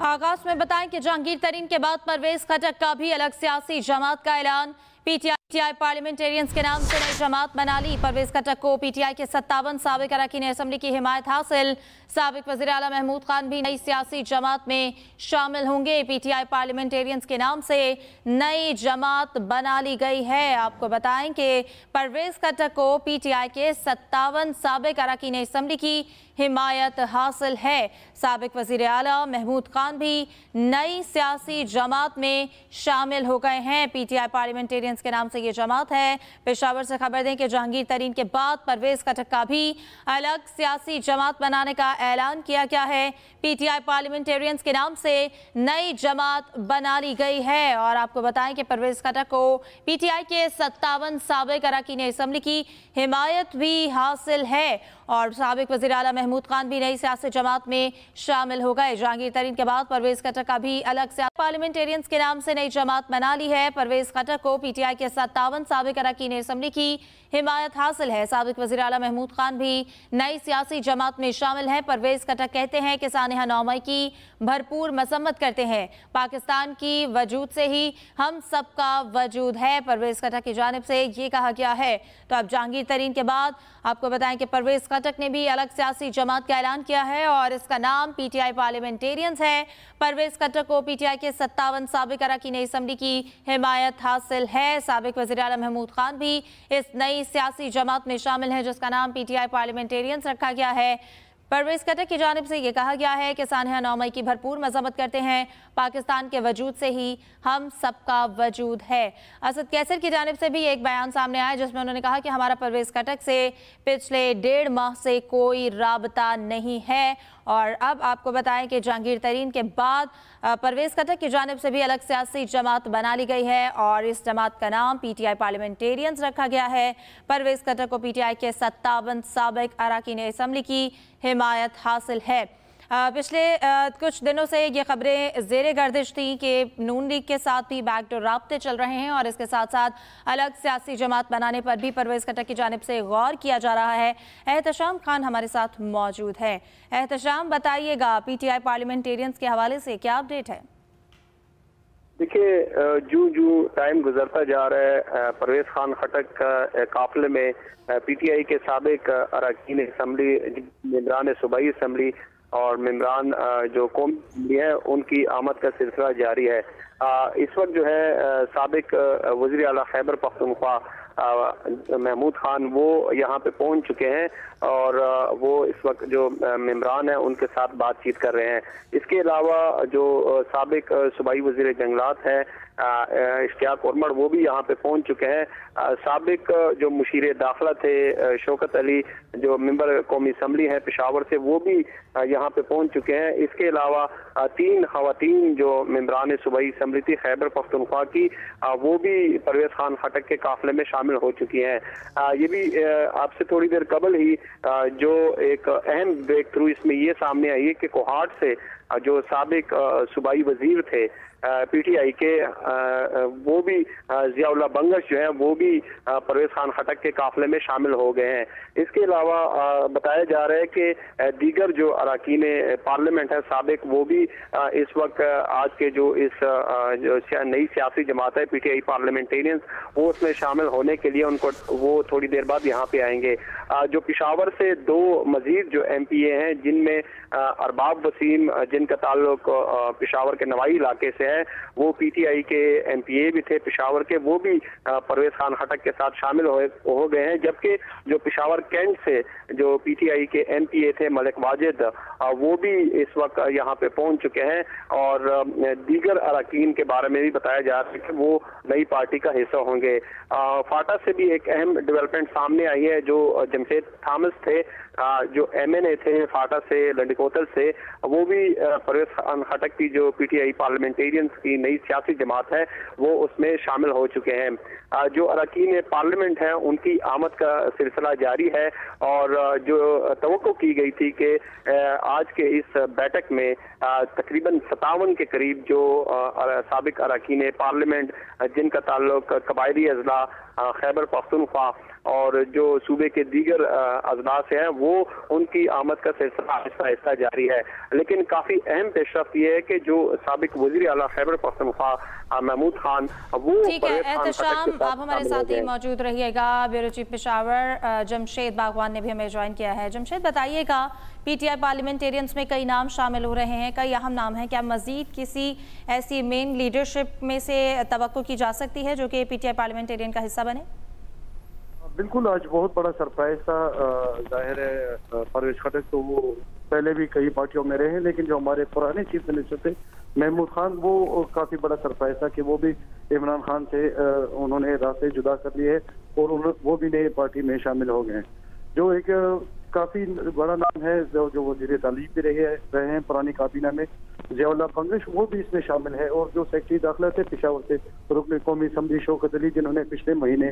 आगाज में बताएं कि जहांगीर तरीन के बाद परवेज खटक का भी अलग सियासी जमात का ऐलान। पीटीआई पार्लियामेंटेरियंस के नाम से नई जमात बना ली। परवेज खटक को पीटीआई के 57 साबिक अरकान असेंबली की हिमायत हासिल। साबिक वज़ीर आला महमूद खान भी नई सियासी जमात में शामिल होंगे। पीटीआई पार्लियामेंटेरियंस के नाम से नई जमात बना ली गई है। आपको बताएं कि परवेज खटक को पीटीआई के 57 साबिक अरकान असेंबली की हिमायत हासिल है। साबिक वज़ीर आला महमूद खान भी नई सियासी जमात में शामिल हो गए हैं। पीटीआई पार्लियामेंटेरियंस के नाम से ये जमात है। पेशावर से खबर दें कि जहांगीर तरीन के बाद परवेज खटक का भी अलग सियासी जमात बनाने का ऐलान किया गया है। पीटीआई पार्लियामेंटेरियंस के नाम से नई जमात बना ली गई है। और आपको बताएं कि परवेज खटक को पीटीआई के 57 साबिक अरकान असेंबली की हिमायत भी हासिल है और साबिक वज़ीर आला महमूद खान भी नई सियासी जमात में शामिल हो गए। जहांगीर तरीन के बाद परवेज खटक का भी अलग से पार्लियामेंटेरियंस के नाम से नई जमात बना ली है। परवेज खटक को पीटीआई के 57 साबिक अरकान असेंबली की हिमायत हासिल है। साबिक वज़ीर आला महमूद खान भी नई सियासी जमात में शामिल हैं। परवेज खटक कहते हैं कि सानिहा नौमई की भरपूर मसम्मत करते हैं। पाकिस्तान की वजूद से ही हम सबका वजूद है, परवेज खटक की जानिब से ये कहा गया है। तो अब जहांगीर तरीन के बाद आपको बताएं कि परवेज खटक ने भी अलग सियासी जमात का ऐलान किया है और इसका नाम पीटीआई पार्लियामेंटेरियंस है। परवेज खटक को पीटीआई के 57 साबिक अरकान असेंबली की हिमायत हासिल है। साबिक वज़ीर आला महमूद खान भी इस नई सियासी जमात में शामिल हैं जिसका नाम पीटीआई पार्लियामेंटेरियंस रखा गया है। परवेज खटक की जानिब से ये कहा गया है कि सानिहा नौमई की भरपूर मजम्मत करते हैं। पाकिस्तान के वजूद से ही हम सबका वजूद है। असद कैसर की जानिब से भी एक बयान सामने आया जिसमें उन्होंने कहा कि हमारा परवेज खटक से पिछले 1.5 माह से कोई राबता नहीं है। और अब आपको बताएं कि जहांगीर तरीन के बाद परवेज खटक की जानिब से भी अलग सियासी जमात बना ली गई है और इस जमात का नाम पीटीआई पार्लियामेंटेरियंस रखा गया है। परवेज खटक को पीटीआई के 57 साबिक अरकान असेंबली की हिमायत हासिल है। पिछले कुछ दिनों से ये खबरें ज़ेरे गर्दिश थी कि नून लीग के साथ भी बैकडोर राब्ते चल रहे हैं और इसके साथ साथ अलग सियासी जमात बनाने पर भी परवेज खटक की जानिब से गौर किया जा रहा है। एहतशाम खान हमारे साथ मौजूद है। एहतशाम, बताइएगा पीटीआई पार्लियामेंटेरियंस के हवाले से क्या अपडेट है? देखिए, जो टाइम गुजरता जा रहा है, परवेज खान खटक का काफिले में पीटीआई के साबिक अरकान असेंबली, मेंबरान सूबाई असेंबली और मेंबरान जो कौमी है उनकी आमद का सिलसिला जारी है। इस वक्त जो है साबिक वज़ीर आला खैबर पख्तूनख्वा महमूद खान वो यहाँ पे पहुँच चुके हैं और वो इस वक्त जो मेंबरान हैं उनके साथ बातचीत कर रहे हैं। इसके अलावा जो साबिक सूबाई वज़ीर जंगलात हैं इश्तियाक उमर, वो भी यहाँ पे पहुँच चुके हैं। साबिक जो मुशीर दाखिला थे शौकत अली, जो मेंबर कौमी असम्बली हैं पेशावर से, वो भी यहाँ पे पहुँच चुके हैं। इसके अलावा 3 खवातीन जो मेंबरान सूबाई असम्बली थी खैबर पख्तूनख्वा की, वो भी परवेज खान खटक के काफिले में शामिल हो चुकी हैं। ये भी आपसे थोड़ी देर कबल ही जो एक अहम ब्रेक थ्रू इसमें ये सामने आई है कि कोहाट से जो साबिक सूबाई वजीर थे पीटीआई के, वो भी जियाउल्लाह बंगश जो है वो भी परवेज खान खटक के काफिले में शामिल हो गए हैं। इसके अलावा बताया जा रहा है कि दीगर जो अरकान पार्लियामेंट है साबिक, वो भी इस वक्त आज के जो इस जो नई सियासी जमात है पीटीआई पार्लियामेंटेरियंस, वो उसमें शामिल होने के लिए उनको वो थोड़ी देर बाद यहाँ पे आएंगे। जो पेशावर से 2 मजीद जो MPA हैं जिनमें अरबाब वसीम, जिनका ताल्लुक पेशावर के नवाई इलाके से है, वो पीटीआई के MPA भी थे पेशावर के, वो भी परवेज खान खटक के साथ शामिल हो गए हैं। जबकि जो पेशावर कैंट से जो पीटीआई के MPA थे मलिक वाजिद, वो भी इस वक्त यहाँ पे पहुंच चुके हैं और दीगर अरकान के बारे में भी बताया जा रहा है कि वो नई पार्टी का हिस्सा होंगे। फाटा से भी एक अहम डेवलपमेंट सामने आई है। जो जमशेद थामस थे जो MNA थे फाटा से, लंडकोतल से, वो भी परवेज खान खटक की जो पीटीआई पार्लियामेंटेरियंस की नई सियासी जमात है वो उसमें शामिल हो चुके हैं। जो अरकान पार्लियामेंट हैं उनकी आमद का सिलसिला जारी है और जो तवक्को की गई थी कि आज के इस बैठक में तकरीबन 57 के करीब जो साबिक अरकान पार्लियामेंट जिनका ताल्लुक कबायली अजला खैबर पख्तूनख्वा और जो सूबे के दीगर अजला से हैं वो उनकी आमद का सिलसिला आहिस्ता आहिस्ता जारी है। लेकिन काफी अहम पेशरफ्त ये है कि जो साबिक वज़ीर आला खैबर पख्तूनख्वा महमूद खान वो ठीक है। एहतशाम, आप हमारे साथ ही मौजूद रहिएगा। ब्यूरो चीफ पेशावर जमशेद बागवान ने भी हमें ज्वाइन किया है। जमशेद, बताइएगा, पीटीआई पार्लियामेंटेरियंस में कई नाम शामिल हो रहे हैं, कई अहम नाम हैं, क्या मजीद किसी ऐसी मेन लीडरशिप में से तवक्को की जा सकती है जो कि पीटीआई पार्लियामेंटेरियन का हिस्सा बने? बिल्कुल, आज बहुत बड़ा सरप्राइज था। जाहिर है परवेज खटक तो वो पहले भी कई पार्टियों में रहे हैं, लेकिन जो हमारे पुराने चीफ मिनिस्टर थे महमूद खान, वो काफी बड़ा सरप्राइज था कि वो भी इमरान खान से उन्होंने रास्ते जुदा कर लिए और वो भी नई पार्टी में शामिल हो गए। जो एक काफी बड़ा नाम है, जो वज़ीर तालीम भी रहे हैं पुरानी काबीना में, ज़ियाउल्ला बंगश, वो भी इसमें शामिल है। और जो सेक्रेटरी दाखिला थे पेशावर से रुकन कौमी असम्बली शौकत अली, जिन्होंने पिछले महीने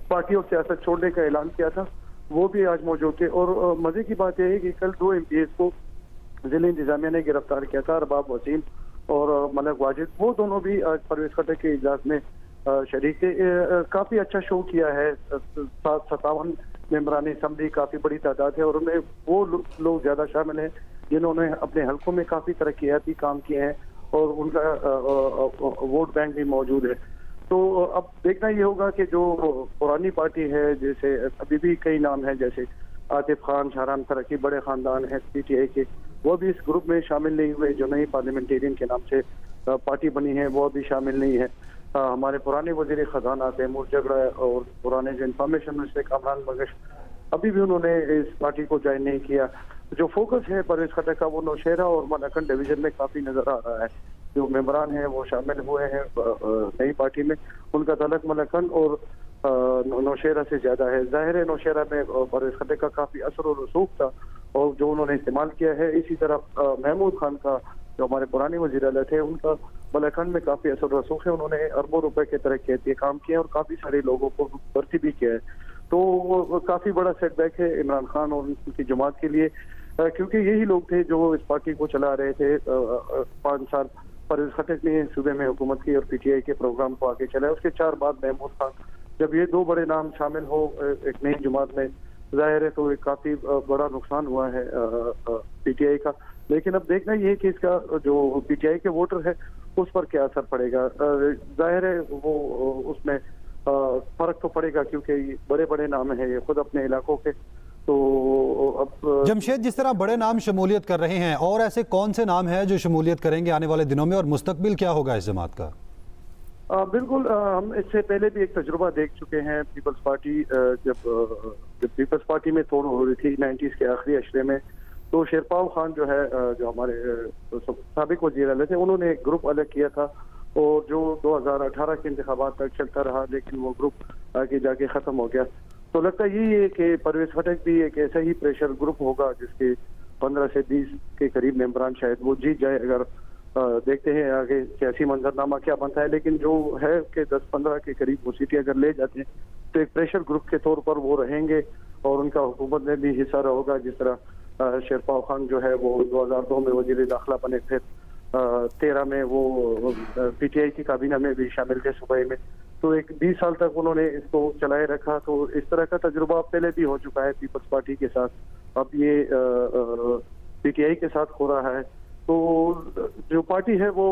पार्टी और सियासत छोड़ने का ऐलान किया था, वो भी आज मौजूद थे। और मजे की बात यह है कि कल 2 MPs को जिला इंतजामिया ने गिरफ्तार किया था, अरबाब वसीम और मलक वाजिद। वो दोनों भी आज परवेज खटक के इजलास में शरीक थे। काफी अच्छा शो किया है। 57 मेंबरान असम्बली काफी बड़ी तादाद है और उनमें वो लोग ज्यादा शामिल हैं जिन्होंने अपने हलकों में काफी तरक्याती काम किए हैं और उनका वोट बैंक भी मौजूद है। तो अब देखना ये होगा कि जो पुरानी पार्टी है, जैसे अभी भी कई नाम हैं, जैसे आतिफ खान, शाहरान तरक्की, बड़े खानदान है पीटीआई के, वो भी इस ग्रुप में शामिल नहीं हुए। जो नई पार्लियामेंटेरियन के नाम से पार्टी बनी है वो भी शामिल नहीं है। हमारे पुराने वजीर खजाना तैमूर जगड़ा और पुराने जो इंफॉर्मेशन मिनिस्टर कामरान बंगश, अभी भी उन्होंने इस पार्टी को ज्वाइन नहीं किया। जो फोकस है परवेज खटक का वो नौशेरा और मलकन डिवीजन में काफी नजर आ रहा है। जो मेंबरान हैं वो शामिल हुए हैं नई पार्टी में, उनका तलक मलकन और नौशेरा से ज्यादा है। जाहिर है नौशेरा में परवेज खटक का काफी असर और रसूख था और जो उन्होंने इस्तेमाल किया है। इसी तरह महमूद खान का, जो हमारे पुराने वज़ीर आला थे, उनका मलकन में काफी असर रसूख है। उन्होंने अरबों रुपए के तरक्याती काम किए और काफी सारे लोगों को भर्ती भी किया है। तो काफी बड़ा सेटबैक है इमरान खान और उनकी जमात के लिए, क्योंकि यही लोग थे जो इस पार्टी को चला रहे थे 5 साल। परवेज खटक ने सूबे में हुकूमत की और पीटीआई के प्रोग्राम को आगे चलाया। उसके 4 बाद महमूद खान, जब ये 2 बड़े नाम शामिल हो एक नई जमात में, जाहिर है तो एक काफी बड़ा नुकसान हुआ है पीटीआई का। लेकिन अब देखना ये है कि इसका जो पीटीआई के वोटर है उस पर क्या असर पड़ेगा। जाहिर है वो उसमें फर्क तो पड़ेगा, क्योंकि बड़े बड़े नाम है ये खुद अपने इलाकों के। तो अब जमशेद, जिस तरह बड़े नाम शमूलियत कर रहे हैं, और ऐसे कौन से नाम हैं जो शमूलियत करेंगे आने वाले दिनों में, और मुस्तकबिल क्या होगा इस जमात का? बिल्कुल, हम इससे पहले भी एक तजुर्बा देख चुके हैं। पीपल्स पार्टी जब पीपल्स पार्टी में तोड़ हो रही थी 90s के आखिरी अशरे में, तो शेरपाव खान जो है, जो हमारे साबिक वज़ीर आला थे, उन्होंने एक ग्रुप अलग किया था और जो 2018 के इंतखाबात तक चलता रहा, लेकिन वो ग्रुप आगे जाके खत्म हो गया। तो लगता यही है कि परवेज खटक भी एक ऐसा ही प्रेशर ग्रुप होगा जिसके 15 से 20 के करीब मेंबरान शायद वो जीत जाए। अगर देखते हैं आगे सियासी मंजरनामा क्या बनता है, लेकिन जो है कि 10-15 के करीब वो सीटें अगर ले जाते हैं तो एक प्रेशर ग्रुप के तौर पर वो रहेंगे और उनका हुकूमत में भी हिस्सा रहेगा। जिस तरह शेरपाव खान जो है वो 2002 में वजीर दाखिला बने थे, 13 में वो पीटीआई की काबीना में भी शामिल थे सूबे में, तो एक 20 साल तक उन्होंने इसको चलाए रखा। तो इस तरह का तजुर्बा पहले भी हो चुका है पीपल्स पार्टी के साथ, अब ये पीटीआई के साथ हो रहा है। तो जो पार्टी है वो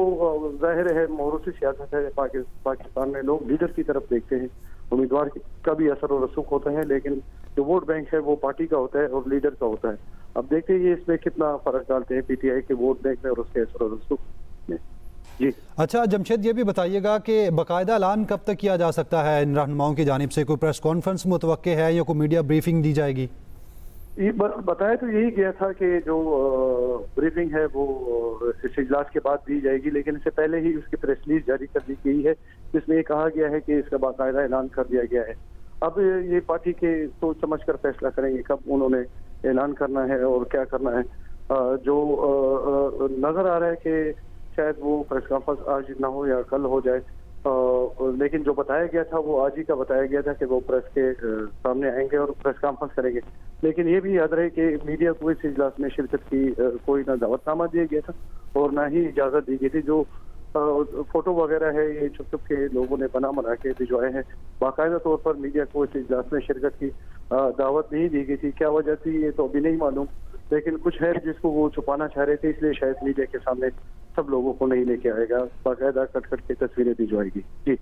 जाहिर है मोरूसी सियासत है पाकिस्तान में, लोग लीडर की तरफ देखते हैं, उम्मीदवार का भी असर और रसूख होता है, लेकिन जो वोट बैंक है वो पार्टी का होता है और लीडर का होता है। अब देखते हैं ये इसमें कितना फर्क डालते हैं पीटीआई के वोट बैंक में और उसके असर और रसूख में। जी अच्छा जमशेद, ये भी बताइएगा कि बाकायदा ऐलान कब तक किया जा सकता है इन रहनुमाओं की जानिब से? कोई प्रेस कॉन्फ्रेंस मुतवक्के है या कोई मीडिया ब्रीफिंग दी जाएगी? बताया तो यही गया था कि जो ब्रीफिंग है वो इस इजलास के बाद दी जाएगी, लेकिन इससे पहले ही उसकी प्रेस रिलीज जारी कर दी गई है जिसमें ये कहा गया है कि इसका बाकायदा ऐलान कर दिया गया है। अब ये पार्टी के सोच समझ कर फैसला करेंगे कब उन्होंने ऐलान करना है और क्या करना है। जो नजर आ रहा है कि शायद वो प्रेस कॉन्फ्रेंस आज ना हो या कल हो जाए, लेकिन जो बताया गया था वो आज ही का बताया गया था कि वो प्रेस के सामने आएंगे और प्रेस कॉन्फ्रेंस करेंगे। लेकिन ये भी याद रहे कि मीडिया को इस इजलास में शिरकत की कोई ना दावतनामा दिया गया था और ना ही इजाजत दी गई थी। जो फोटो वगैरह है, ये छुप छुप के लोगों ने बना के भिजवाए हैं। बाकायदा तौर पर मीडिया को इस इजलास में शिरकत की दावत नहीं दी गई थी। क्या वजह थी ये तो अभी नहीं मालूम, लेकिन कुछ है जिसको वो छुपाना चाह रहे थे, इसलिए शायद मीडिया के सामने सब लोगों को नहीं लेके आएगा, बाकायदा कट के तस्वीरें भिजवाएगी। जी,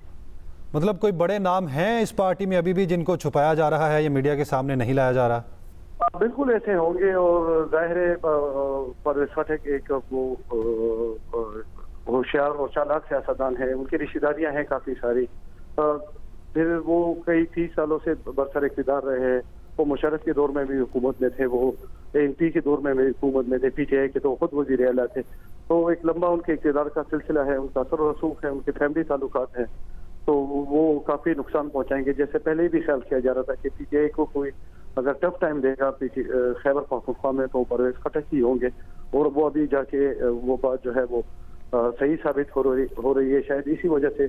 मतलब कोई बड़े नाम हैं इस पार्टी में अभी भी जिनको छुपाया जा रहा है, ये मीडिया के सामने नहीं लाया जा रहा? बिल्कुल ऐसे होंगे, और जाहिर है परवेज खटक एक वो होशियार और चालाक सियासतदान है, उनकी रिश्तेदारियां हैं काफी सारी। फिर वो कई 30 सालों से बरसर इक़्तिदार रहे हैं। वो मुशर्रफ के दौर में भी हुकूमत में थे, वो MP के दौर में भी हुकूमत में थे, PTI के तो खुद वज़ीर आला थे। तो एक लंबा उनके इक़्तिदार का सिलसिला है, उनका असर और रसूख है, उनके फैमिली ताल्लुकात हैं, तो वो काफी नुकसान पहुंचाएंगे। जैसे पहले भी ख्याल किया जा रहा था कि PTI को कोई अगर टफ टाइम देगा खैबर पख्तूनख्वा में तो परवेज खटक ही होंगे, और वो अभी जाके वो बात जो है वो सही साबित हो रही है। शायद इसी वजह से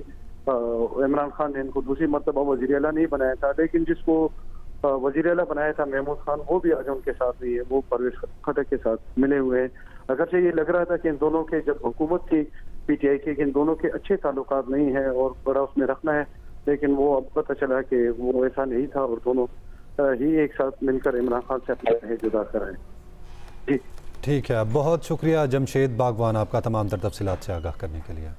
इमरान खान ने इनको दूसरी मरतबा वज़ीर आला नहीं बनाया था, लेकिन जिसको वज़ीर आला बनाया था महमूद खान, वो भी आज उनके साथ नहीं है, वो परवेज खटक के साथ मिले हुए हैं। अगरचे ये लग रहा था कि इन दोनों के जब हुकूमत थी PTI की, इन दोनों के अच्छे ताल्लुकात नहीं है और बड़ा उसमें रखना है, लेकिन वो अब पता चला कि वो ऐसा नहीं था और दोनों ही एक साथ मिलकर इमरान खान से अपने रहे जुदा कराएं। जी ठीक है, बहुत शुक्रिया जमशेद बागवान आपका तमाम तर तफसीलात से आगाह करने के लिए।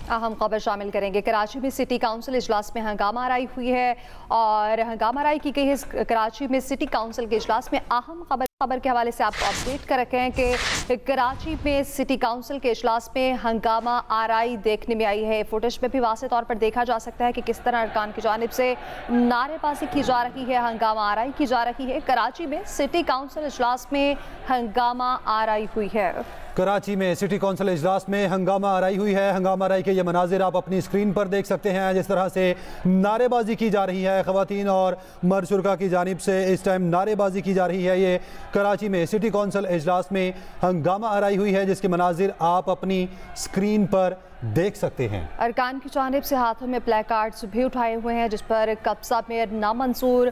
अहम खबर शामिल करेंगे। कराची में सिटी काउंसिल इजलास में हंगामा आराई हुई है और हंगामा आराई की गई है। कराची में सिटी काउंसिल के इजलास में अहम खबर के हवाले से आपको अपडेट कर रखे हैं कि कराची में सिटी काउंसिल के इजलास में हंगामा आराई देखने में आई है। फुटेज में भी वाज़ेह तौर पर देखा जा सकता है कि किस तरह अरकान की जानिब से नारेबाजी की जा रही है, हंगामा आराई की जा रही है। कराची में सिटी काउंसिल इजलास में हंगामा आराई हुई है। कराची में सिटी काउंसिल इजलास में हंगामा आराई हुई है। हंगामा आराई के ये मनाजिर आप अपनी स्क्रीन पर देख सकते हैं, जिस तरह से नारेबाजी की जा रही है। ख़वातीन और मर्द शुरका की जानिब से इस टाइम नारेबाजी की जा रही है। ये कराची में सिटी काउंसिल इजलास में हंगामा आराई हुई है, जिसके मनाजिर आप अपनी स्क्रीन पर देख सकते हैं। अरकान की जानिब से हाथों में प्ले कार्ड्स भी उठाए हुए हैं जिस पर कब्जा मेयर नामंजूर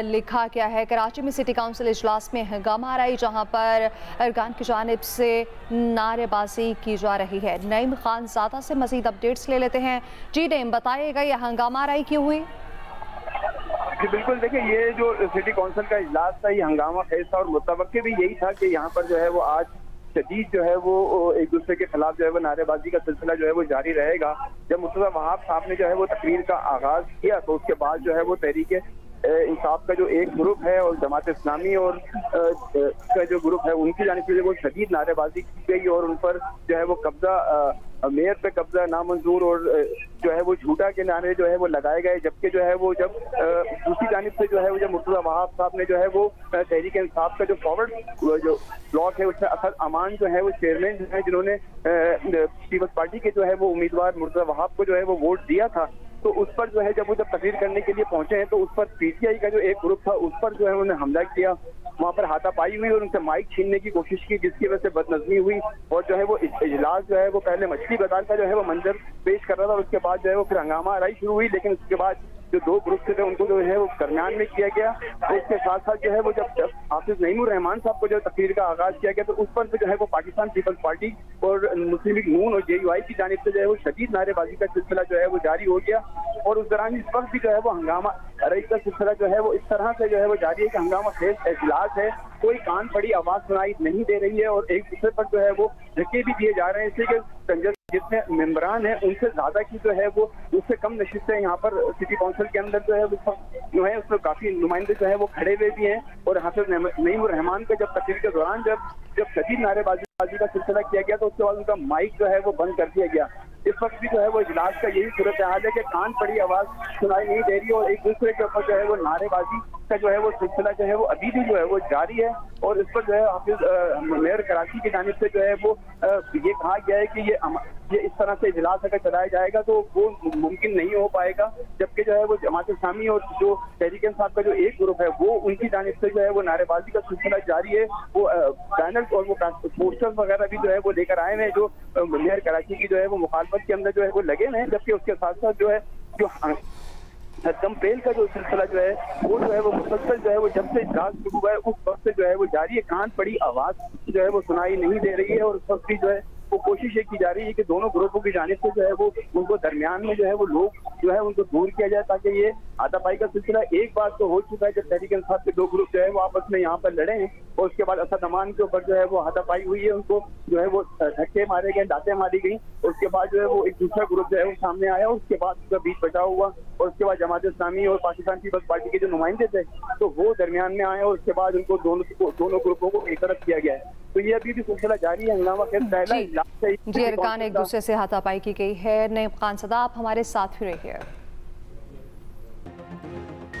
लिखा गया है। कराची में सिटी काउंसिल इजलास में हंगामा आराई, जहां पर अरकान की जानिब से नारेबाजी की जा रही है। नईम खान ज़्यादा से मजीद अपडेट्स ले लेते हैं। जी नईम, बताइएगा ये हंगामा आराई क्यों हुई? जी बिल्कुल, देखिए ये जो सिटी काउंसिल का इजलास था ये हंगामा खेज था और मुतवक्के भी यही था कि यहाँ पर जो है वो आज शदीद जो है वो एक दूसरे के खिलाफ जो है वो नारेबाजी का सिलसिला जो है वो जारी रहेगा। जब मुर्तज़ा वहाब साहब ने जो है वो तकरीर का आगाज किया तो उसके बाद जो है वो तहरीक इंसाफ का जो एक ग्रुप है और जमात इस्लामी और का जो ग्रुप है उनकी जानिब से वो शदीद नारेबाजी की गई और उन पर जो है वो कब्जा, मेयर पे कब्जा नामंजूर और जो है वो झूठा के नारे जो है वो लगाए गए। जबकि जो है वो जब दूसरी जानिब से जो है वो जब मुर्तज़ा वहाब साहब ने जो है वो तहरीक इंसाफ का जो फॉरवर्ड जो ब्लॉक है उसमें असद अमान जो है वो चेयरमैन जो है जिन्होंने पीपल्स पार्टी के जो है वो उम्मीदवार मुर्तज़ा वहाब को जो है वो वोट दिया था, तो उस पर जो है जब वो जब तकरीर करने के लिए पहुंचे हैं तो उस पर PTI का जो एक ग्रुप था उस पर जो है उन्होंने हमला किया, वहां पर हाथापाई हुई और उनसे माइक छीनने की कोशिश की, जिसकी वजह से बदनज़मी हुई और जो है वो इजलास जो है वो पहले मछली बाजार का जो है वो मंजर पेश कर रहा था और उसके बाद जो है वो फिर हंगामा आराई शुरू हुई। लेकिन उसके बाद जो दो ग्रुप थे उनको जो है वो दरमियान में किया गया और इसके साथ साथ जो है वो जब हाफिज नईमुर रहमान साहब को जो तकरीर का आगाज किया गया तो उस पर जो है वो पाकिस्तान पीपल्स पार्टी और मुस्लिम लीग नून और JUI की जानिब से जो है वो शदीद नारेबाजी का सिलसिला जो है वो जारी हो गया और उस दौरान इस वक्त भी जो है वो हंगामा आराई का सिलसिला जो है वो इस तरह से जो है वो जारी है कि हंगामा खेज इजलास है, कोई कान पड़ी आवाज सुनाई नहीं दे रही है और एक दूसरे पर जो है वो धक्के भी दिए जा रहे हैं, इसलिए कि जितने मेंबरान हैं उनसे ज्यादा की जो है वो उससे कम नशिस्तें यहाँ पर सिटी काउंसिल के अंदर जो है उसमें काफी नुमाइंदे जो है वो खड़े हुए भी हैं और हाफिज नईमुर रहमान के जब तकरीर के दौरान जब शदीद नारेबाजी का सिलसिला किया गया तो उसके बाद उनका माइक जो है वो बंद कर दिया गया। इस वक्त भी जो है वो इजलास का यही सूरत हाल है कि कान पड़ी आवाज सुनाई नहीं दे रही और एक दूसरे के ऊपर जो है वो नारेबाजी का जो है वो सिलसिला जो है वो अभी भी जो है वो जारी है और इस पर जो है हाफिज मेयर कराची की जानिब से जो है वो ये कहा गया है कि ये इस तरह से इजलास अगर चलाया जाएगा तो वो मुमकिन नहीं हो पाएगा, जबकि जो है वो जमात इस्लामी और जो तहरीक इंसाफ का जो एक ग्रुप है वो उनकी जानिब से जो है वो नारेबाजी का सिलसिला जारी है। वो बैनर्स और वो पोस्टर्स वगैरह भी जो है वो लेकर आए हैं जो मेयर कराची की जो है वो मुखालफत के अंदर जो है वो लगे हुए हैं, जबकि उसके साथ साथ जो है जो कंपेल का जो सिलसिला जो है वो जो है वो मुसलसल जो है वो जब से इजलास शुरू हुआ है उस वक्त से जो है वो जारी है। कान पड़ी आवाज जो है वो सुनाई नहीं दे रही है और उस वक्त भी जो है वो कोशिश ये की जा रही है कि दोनों ग्रुपों की जानिब से जो है वो उनको दरमियान में जो है वो लोग जो है उनको दूर किया जाए, ताकि ये हाथापाई का सिलसिला एक बार तो हो चुका है जब तहरीक इंसाफ के दो ग्रुप जो है वो आपस में यहाँ पर लड़े हैं और उसके बाद असद अमान के ऊपर जो है वो हाथापाई हुई है, उनको जो है वो धक्के मारे गए, डांटें मारी गई। उसके बाद जो है वो एक दूसरा ग्रुप जो है वो सामने आया, उसके बाद उसका बीच बचाव हुआ और उसके बाद जमात इस्लामी और पाकिस्तान पीपल्स पार्टी के जो नुमाइंदे थे तो वो दरमियान में आए और उसके बाद उनको दोनों ग्रुपों को एक तरफ किया गया है। तो ये अभी भी सिलसिला जारी है। हंगामा जी अरकान एक दूसरे से हाथापाई की गई है। नईम खान सदा आप हमारे साथ ही रहिए।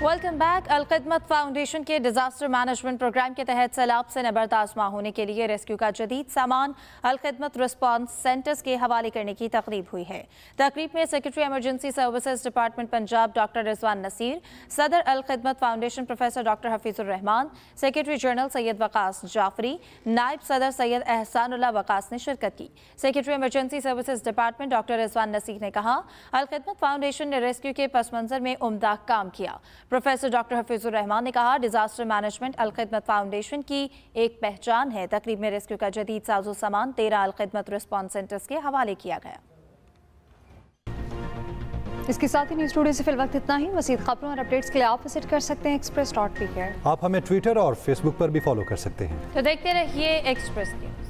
Welcome back. अल-खिदमत फाउंडेशन के डिजास्टर मैनेजमेंट प्रोग्राम के तहत सैलाब से नबरदाश्त माह होने के लिए रेस्क्यू का जदीद सामान अल-खिदमत रिस्पांस सेंटर्स के हवाले करने की तकरीब हुई है। तकरीब में secretary emergency services department Punjab doctor Rizwan Naseer, सदर Al-Khidmat foundation professor doctor Hafizur Rahman, secretary general Syed Waqas Jafri, नायब सदर सैयद एहसानुल्लाह वकास ने शिरकत की। Secretary emergency services department doctor Rizwan Naseer ने कहा, अल-खिदमत फाउंडेशन ने रेस्क्यू के पस मंजर में उम्दा काम किया। प्रोफेसर डॉक्टर हफीजुर रहमान ने कहा, डिजास्टर मैनेजमेंट अल-खिदमत फाउंडेशन की एक पहचान है। तकरीब में रेस्क्यू का जदीद साजो सामान 13 अल-खिदमत रिस्पांस सेंटर्स के हवाले किया गया। इसके साथ ही न्यूज़ टुडे से फिलवक्त इतना ही। मज़ीद खबरों और अपडेट्स के लिए आप विजिट कर सकते हैं express.pk। आप हमें ट्विटर और फेसबुक पर भी फॉलो कर सकते हैं। तो देखते रहिए एक्सप्रेस न्यूज़।